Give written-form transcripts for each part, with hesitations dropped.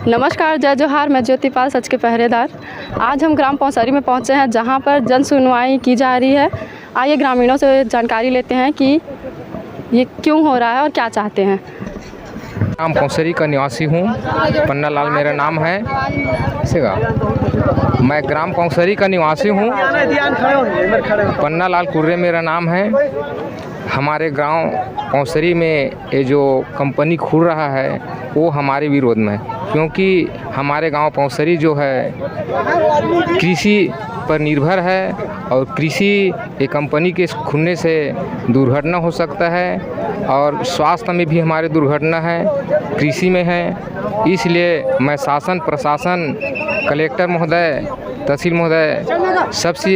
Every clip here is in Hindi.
नमस्कार, जय जोहार। मैं ज्योतिपाल, सच के पहरेदार। आज हम ग्राम पौसरी में पहुंचे हैं, जहां पर जन सुनवाई की जा रही है। आइए ग्रामीणों से जानकारी लेते हैं कि ये क्यों हो रहा है और क्या चाहते हैं। ग्राम पौसरी का निवासी हूँ, पन्ना लाल मेरा नाम है। मैं ग्राम पौसरी का निवासी हूँ, पन्ना लाल कुर्रे मेरा नाम है। हमारे गांव पौसरी में ये जो कंपनी खुल रहा है वो हमारे विरोध में है, क्योंकि हमारे गांव पौसरी जो है कृषि पर निर्भर है और कृषि ये कंपनी के खुलने से दुर्घटना हो सकता है और स्वास्थ्य में भी हमारे दुर्घटना है, कृषि में है। इसलिए मैं शासन प्रशासन, कलेक्टर महोदय, तहसील महोदय, सबसे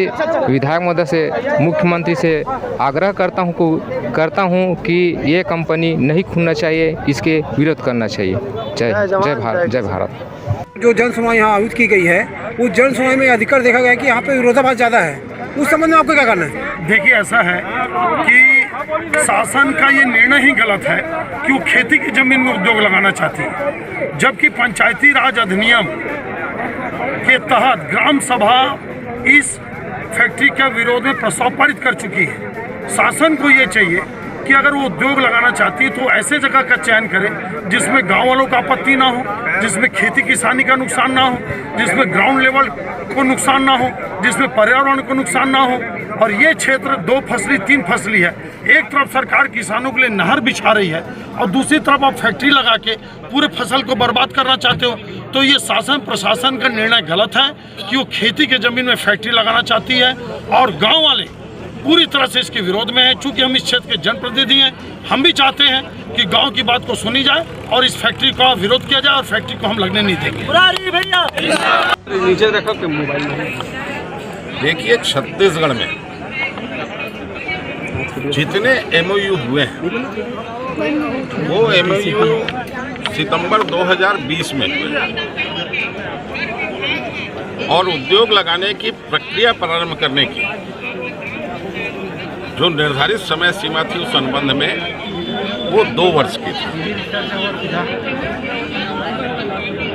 विधायक महोदय से, मुख्यमंत्री से आग्रह करता हूँ कि ये कंपनी नहीं खुलना चाहिए, इसके विरोध करना चाहिए। जय भारत। जो जन सुनवाई यहाँ आयोजित की गई है, उस जन सुनवाई में अधिकतर देखा गया कि यहाँ पे विरोधाभास ज़्यादा है। उस संबंध में आपको क्या करना है? देखिए, ऐसा है कि शासन का ये निर्णय ही गलत है कि वो खेती की जमीन में उद्योग लगाना चाहती है, जबकि पंचायती राज अधिनियम के तहत ग्राम सभा इस फैक्ट्री के विरोध में प्रस्ताव पारित कर चुकी है। शासन को ये चाहिए कि अगर वो उद्योग लगाना चाहती है तो ऐसे जगह का चयन करे जिसमें गांव वालों का आपत्ति ना हो, जिसमें खेती किसानी का नुकसान ना हो, जिसमें ग्राउंड लेवल को नुकसान ना हो, जिसमें पर्यावरण को नुकसान ना हो। और ये क्षेत्र 2 फसली 3 फसली है। एक तरफ सरकार किसानों के लिए नहर बिछा रही है और दूसरी तरफ आप फैक्ट्री लगा के पूरे फसल को बर्बाद करना चाहते हो। तो ये शासन प्रशासन का निर्णय गलत है कि वो खेती के ज़मीन में फैक्ट्री लगाना चाहती है और गाँव वाले पूरी तरह से इसके विरोध में है। चूँकि हम इस क्षेत्र के जनप्रतिनिधि हैं, हम भी चाहते हैं कि गांव की बात को सुनी जाए और इस फैक्ट्री का विरोध किया जाए और फैक्ट्री को हम लगने नहीं देंगे। नीचे रखो मोबाइल में। देखिए, छत्तीसगढ़ में जितने MOU हुए हैं वो MOU सितंबर 2020 में हुए और उद्योग लगाने की प्रक्रिया प्रारंभ करने की जो निर्धारित समय सीमा थी उस संबंध में वो 2 वर्ष की थी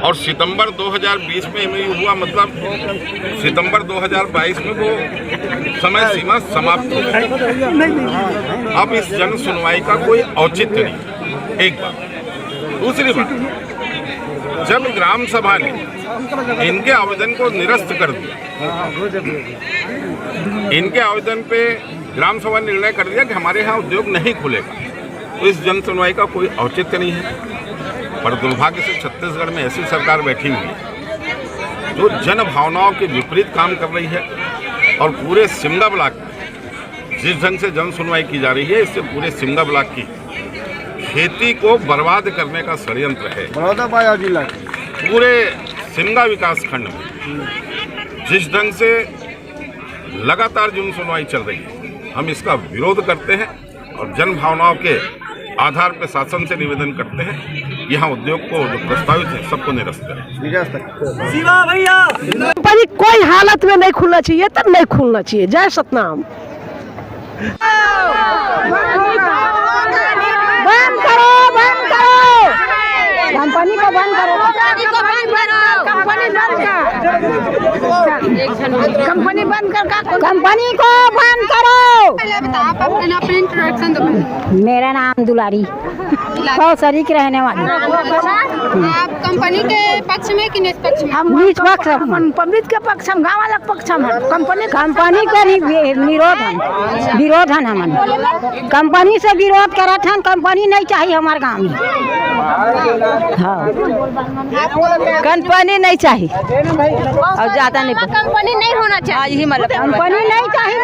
और सितंबर 2020 में MOU हुआ, मतलब सितंबर 2022 में वो समय सीमा समाप्त हो गई। अब इस जन सुनवाई का कोई औचित्य नहीं। एक बात। दूसरी बात, जब ग्राम सभा ने इनके आवेदन को निरस्त कर दिया, इनके आवेदन पे ग्राम सभा ने निर्णय कर दिया कि हमारे यहाँ उद्योग नहीं खुलेगा, तो इस जन सुनवाई का कोई औचित्य नहीं है। पर दुर्भाग्य से छत्तीसगढ़ में ऐसी सरकार बैठी हुई है जो जन भावनाओं के विपरीत काम कर रही है और पूरे सिमगा ब्लॉक में जिस ढंग से जन सुनवाई की जा रही है, इससे पूरे सिमगा ब्लॉक की खेती को बर्बाद करने का षड्यंत्र है। पूरे सिमगा विकास खंड में जिस ढंग से लगातार जन सुनवाई चल रही है, हम इसका विरोध करते हैं और जन भावनाओं के आधार पर शासन से निवेदन करते हैं यहाँ उद्योग को जो प्रस्तावित है सबको निरस्त करें। कंपनी कोई हालत में नहीं खुलना चाहिए, तब नहीं खुलना चाहिए। जय सतनाम। बंद करो, बंद करो, कंपनी को बंद करो, कंपनी बंद कर, कंपनी को बंद करो। आप अपने इंट्रोडक्शन दो। मेरा नाम दुलारी, पौसरी की रहने वाली। आप कंपनी के पक्ष में कि निष्पक्ष में? हम बीच पक्ष, हम पब्लिक के पक्ष, हम गाँव वाला पक्ष, हम कंपनी का विरोध है हमन। कंपनी से विरोध करत हन। कंपनी नहीं चाहिए हमारे गाँव में। हाँ, कंपनी नहीं चाहिए और ज्यादा नहीं। कंपनी नहीं होना चाहिए, मतलब कंपनी नहीं चाहिए,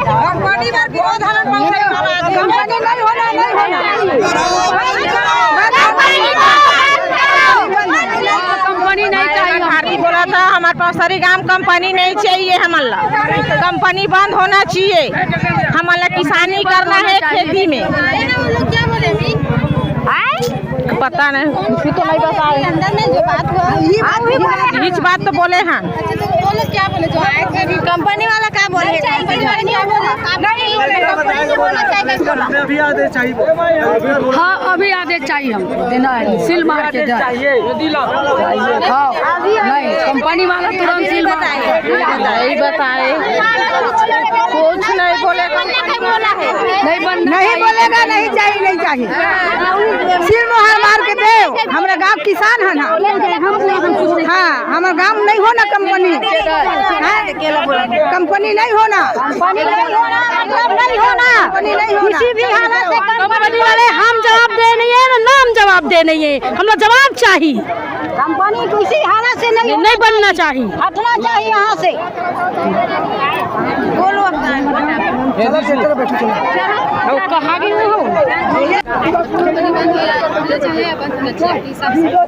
कंपनी में विरोध है, कंपनी नहीं होना, नहीं कंपनी नहीं चाहिए। भारती बोला था हमारे पौसरी गांव कंपनी नहीं चाहिए, हमारा कंपनी बंद होना चाहिए। हमारा किसानी करना है, खेती में। क्या बोले? पता नहीं, तो नहीं बता। अंदर में जो बात हुआ, बीच बात तो बोले हैं। अच्छा तो बोले, क्या बोले? जो आए थे कंपनी वाला क्या बोले? कंपनी वाला क्या बोले? कंपनी नहीं होना चाहिए। अभी आदेश चाहिए। हाँ अभी आदेश चाहिए हमको देना है, सील मार के दे। हाँ नहीं कंपनी वाला तुरंत सील नहीं बताए, कुछ नहीं बोले, नहीं बोलेगा, नहीं चाहिए, नहीं चाहिए। सिर मोहर मार के दे। हमारा गांव किसान है ना, हाँ हमारा गांव नहीं हो ना कंपनी, कंपनी नहीं होना, किसी भी हालत से कंपनी वाले हम जवाब दे नहीं है ना, नाम जवाब दे नहीं है, हम लोग जवाब चाहिए। कंपनी किसी हालत से नहीं बनना चाहिए, हटना चाहिए यहाँ से। बोलो कहाँ गई हो?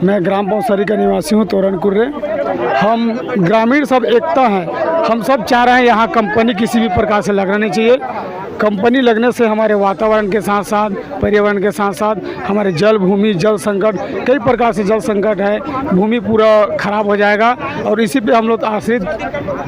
मैं ग्राम पौसरी का निवासी हूँ, तोरण कुर्रे। हम ग्रामीण सब एकता हैं, हम सब चाह रहे हैं यहाँ कंपनी किसी भी प्रकार से लगना नहीं चाहिए। कंपनी लगने से हमारे वातावरण के साथ साथ पर्यावरण के साथ साथ हमारे जल भूमि जल संकट, कई प्रकार से जल संकट है, भूमि पूरा खराब हो जाएगा और इसी पे हम लोग आश्रित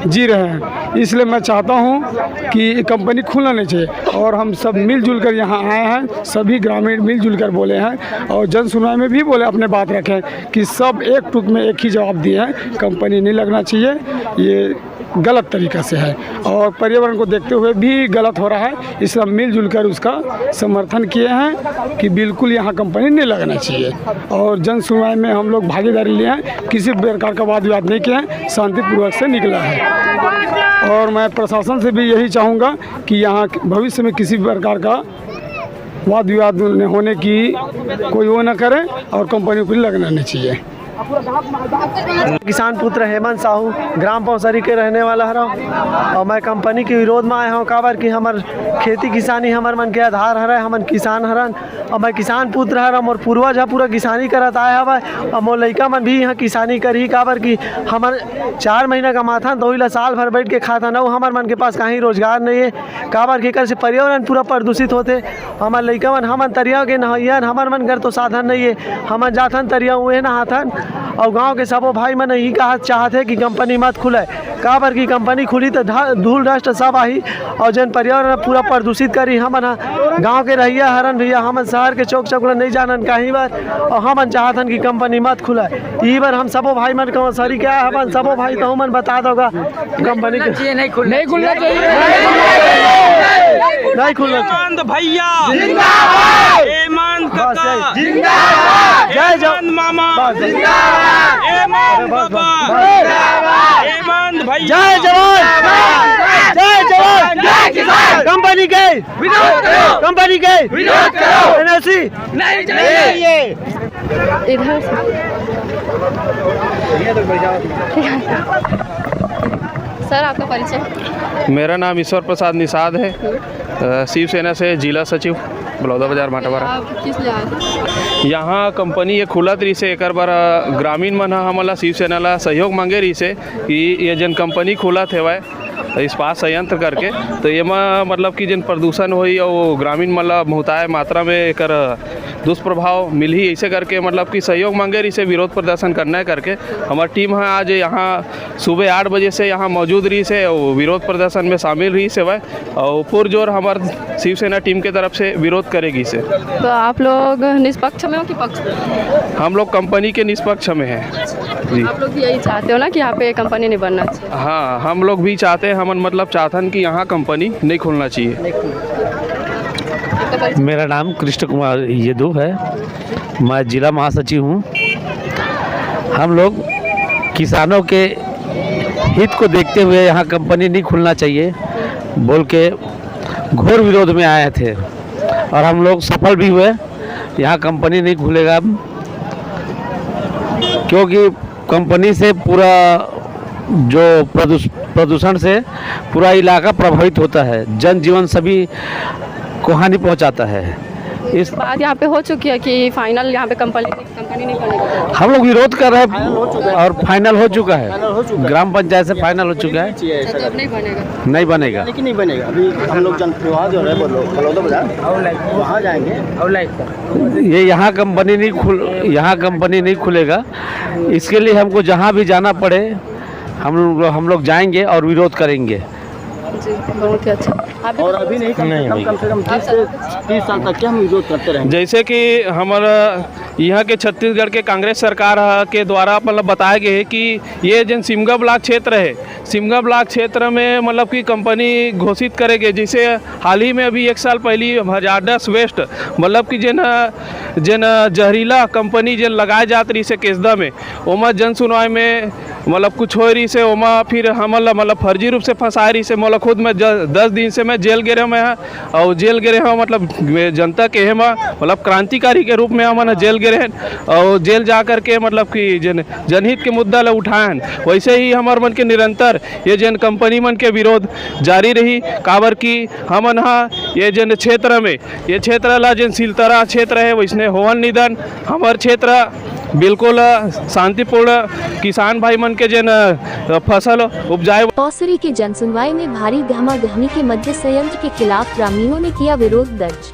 जी रहे हैं। इसलिए मैं चाहता हूँ कि कंपनी खुलना नहीं चाहिए और हम सब मिलजुल कर यहाँ आए हैं, सभी ग्रामीण मिलजुल कर बोले हैं और जन सुनवाई में भी बोले अपने बात रखें कि सब एक टूक में एक ही जवाब दिए हैं, कंपनी नहीं लगना चाहिए, ये गलत तरीक़ा से है और पर्यावरण को देखते हुए भी गलत हो रहा है। इसलिए हम मिलजुल कर उसका समर्थन किए हैं कि बिल्कुल यहाँ कंपनी नहीं लगना चाहिए और जन सुनवाई में हम लोग भागीदारी लिए हैं, किसी प्रकार का वाद विवाद नहीं किया है, शांतिपूर्वक से निकला है। और मैं प्रशासन से भी यही चाहूँगा कि यहाँ भविष्य में किसी प्रकार का वाद विवाद होने की कोई वो न करे और कंपनी को लगना नहीं चाहिए। किसान पुत्र हेमंत साहू ग्राम पौसरी के रहने वाला हूँ और मैं कंपनी के विरोध में आया हूँ। काबर कि हमार खेती किसानी हमार मन के आधार हरा, हमन किसान हरन और मैं किसान पुत्र हर, मोर पूर्वज है पूरा किसानी करत आए हवा और मोर लइका मन भी यहाँ किसानी करी। काबर कि हमार 4 महीना कमाथा तो वही साल भर बैठ के खाता न, हमार मन के पास कहीं रोजगार नहीं है। काबर कि कर से पर्यावरण पूरा प्रदूषित होते, हमार लइका मन हमन तरिया के नहैयन, हमार मन घर तो साधन नहीं है, हमन जाथन तरिया हुए नहाथन और गांव के सबो भाई मन यही कहा चाहते कि कंपनी मत खुले। काबर की कंपनी खुली तो धूल डस्ट सब आई और जन पर्यावरण पूरा प्रदूषित करी। हमन गांव के रहिया हरन भैया, हमन शहर के चौक चौक नहीं जानन कहीं बार और हमन चाहतन कि कंपनी मत खुले। ई बार हम सबो भाई मन को सरी क्या हमन सबो भाई तो हमन बता दोगा कंपनी नहीं खुलना चाहिए, नहीं खुलना भैया जिंदाबाद, हेमंत काका जिंदाबाद, जय जवान मामा जिंदाबाद, हेमंत बाबा जिंदाबाद, हेमंत भैया जय जवान, जय जवान, जय किसान। कंपनी के विरोध करो, कंपनी के विरोध करो, एनएलसी नहीं चाहिए। इधर सर आपका परिचय? मेरा नाम ईश्वर प्रसाद निषाद है, शिवसेना से जिला सचिव बलौदा बाजार भाटापारा। आप किस लिए आए थे? यहाँ कंपनी ये खुलत रही से एक बार ग्रामीण मन हमला शिवसेना ला सहयोग मांगे रही से कि ये जन कंपनी खुलत है इस्पात संयंत्र करके, तो ये मतलब कि जन प्रदूषण हुई और ग्रामीण मतलब बहुताय मात्रा में एक दुष्प्रभाव मिल ही, ऐसे करके मतलब कि सहयोग मांगे रही से विरोध प्रदर्शन करना है करके हमारी टीम है आज यहाँ सुबह 8 बजे से यहाँ मौजूद रही से और विरोध प्रदर्शन में शामिल रही से वह और पुरजोर हमारे शिवसेना टीम के तरफ से विरोध करेगी से। तो आप लोग निष्पक्ष में हो कि पक्ष में? हम लोग कंपनी के निष्पक्ष में हैं जी। आप लोग यही चाहते हो ना कि यहाँ पे कंपनी नहीं बनना चाहिए? हाँ हम लोग भी चाहते हैं, हम मतलब चाहतन कि यहाँ कंपनी नहीं खुलना चाहिए। मेरा नाम कृष्ण कुमार यदु है, मैं जिला महासचिव हूँ। हम लोग किसानों के हित को देखते हुए यहाँ कंपनी नहीं खुलना चाहिए बोल के घोर विरोध में आए थे और हम लोग सफल भी हुए। यहाँ कंपनी नहीं खुलेगा क्योंकि कंपनी से पूरा जो प्रदूषण से पूरा इलाका प्रभावित होता है, जनजीवन सभी को हानि पहुंचाता है। इस बात यहाँ पे हो चुकी है कि फाइनल यहाँ पे कंपनी नहीं बनेगी। हम लोग विरोध कर रहे हैं और फाइनल हो चुका है, ग्राम पंचायत से फाइनल हो चुका है। तो नहीं बनेगा? नहीं बनेगा, लेकिन नहीं बनेगा। अभी हम लोग जनप्रवाह जो है बलौदा बाजार वहाँ जाएंगे। ये यहाँ कंपनी नहीं खुलेगा। इसके लिए हमको जहाँ भी जाना पड़े हम लोग जाएंगे और विरोध करेंगे। जी बहुत ही अच्छा। आप और अभी नहीं, कम से कम 20 से 30 साल तक क्या हम विरोध करते रहे। जैसे कि हमारा यहाँ के छत्तीसगढ़ के कांग्रेस सरकार के द्वारा मतलब बताया गया है कि ये जन सिमगा ब्लॉक क्षेत्र है, सिमगा ब्लॉक क्षेत्र में मतलब कि कंपनी घोषित करेंगे। जैसे हाल ही में अभी 1 साल पहले हजारदस वेस्ट मतलब कि जन जहरीला कंपनी जन लगाए जात रही से केसदा में, ओमा जन सुनवाई में मतलब कुछ हो रही से ओमा फिर हमला मतलब फर्जी रूप से फंसा रही से मतलब खुद में 10 दिन से मैं जेल गिरे मैं और जेल गिरे हूँ मतलब जनता के में मतलब क्रांतिकारी के रूप में हम जेल गिरे हैं और जेल जा कर के मतलब कि जनहित के मुद्दा ला उठाएं। वैसे ही हमार मन के निरंतर ये जन कंपनी मन के विरोध जारी रही। काबर की हमन ये जन क्षेत्र में ये क्षेत्र ला जन सिलतरा क्षेत्र है वैसने होवन निधन हमार क्षेत्र बिल्कुल शांतिपूर्ण किसान भाई मन के जन फसल उपजाए। पौसरी के जन सुनवाई में भारी गहमागहमी के मध्य संयंत्र के खिलाफ ग्रामीणों ने किया विरोध दर्ज।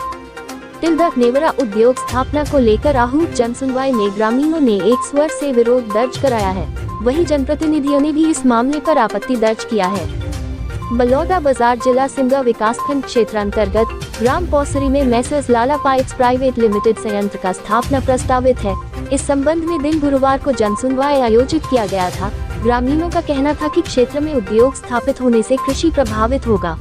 तिलदक नेवरा उद्योग स्थापना को लेकर आहूत जन सुनवाई में ग्रामीणों ने एक स्वर से विरोध दर्ज कराया है। वहीं जनप्रतिनिधियों ने भी इस मामले पर आपत्ति दर्ज किया है। बलौदा बाजार जिला सिमगा विकासखंड क्षेत्र अंतर्गत ग्राम पौसरी में मैसर्स लाला पाइप्स प्राइवेट लिमिटेड संयंत्र का स्थापना प्रस्तावित है। इस संबंध में दिन गुरुवार को जन सुनवाई आयोजित किया गया था। ग्रामीणों का कहना था कि क्षेत्र में उद्योग स्थापित होने से कृषि प्रभावित होगा।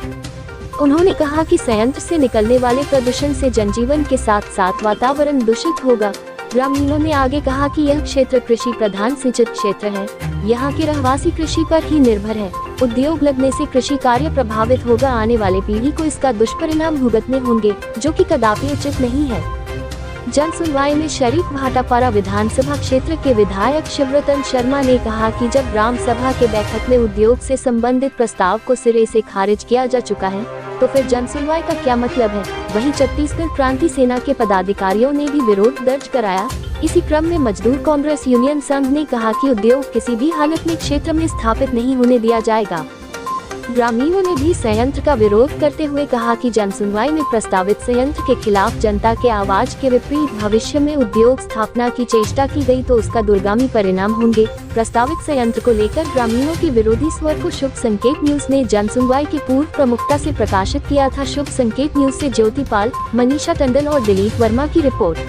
उन्होंने कहा कि संयंत्र से निकलने वाले प्रदूषण से जनजीवन के साथ साथ वातावरण दूषित होगा। ग्रामीणों ने आगे कहा कि यह क्षेत्र कृषि प्रधान सिंचित क्षेत्र है। यहाँ के रहवासी कृषि पर ही निर्भर है। उद्योग लगने से कृषि कार्य प्रभावित होगा। आने वाले पीढ़ी को इसका दुष्परिणाम भुगतने होंगे, जो कि कदापि उचित नहीं है। जन सुनवाई में शरीफ भाटापारा विधानसभा क्षेत्र के विधायक शिवरतन शर्मा ने कहा कि जब ग्राम सभा के बैठक में उद्योग से संबंधित प्रस्ताव को सिरे से खारिज किया जा चुका है तो फिर जन सुनवाई का क्या मतलब है। वहीं छत्तीसगढ़ क्रांति सेना के पदाधिकारियों ने भी विरोध दर्ज कराया। इसी क्रम में मजदूर कांग्रेस यूनियन संघ ने कहा कि उद्योग किसी भी हालत में क्षेत्र में स्थापित नहीं होने दिया जाएगा। ग्रामीणों ने भी संयंत्र का विरोध करते हुए कहा कि जन सुनवाई में प्रस्तावित संयंत्र के खिलाफ जनता के आवाज के विपरीत भविष्य में उद्योग स्थापना की चेष्टा की गई तो उसका दूरगामी परिणाम होंगे। प्रस्तावित संयंत्र को लेकर ग्रामीणों के विरोधी स्वर को शुभ संकेत न्यूज ने जन सुनवाई की पूर्व प्रमुखता से प्रकाशित किया था। शुभ संकेत न्यूज से ज्योति पाल, मनीषा टंडन और दिलीप वर्मा की रिपोर्ट।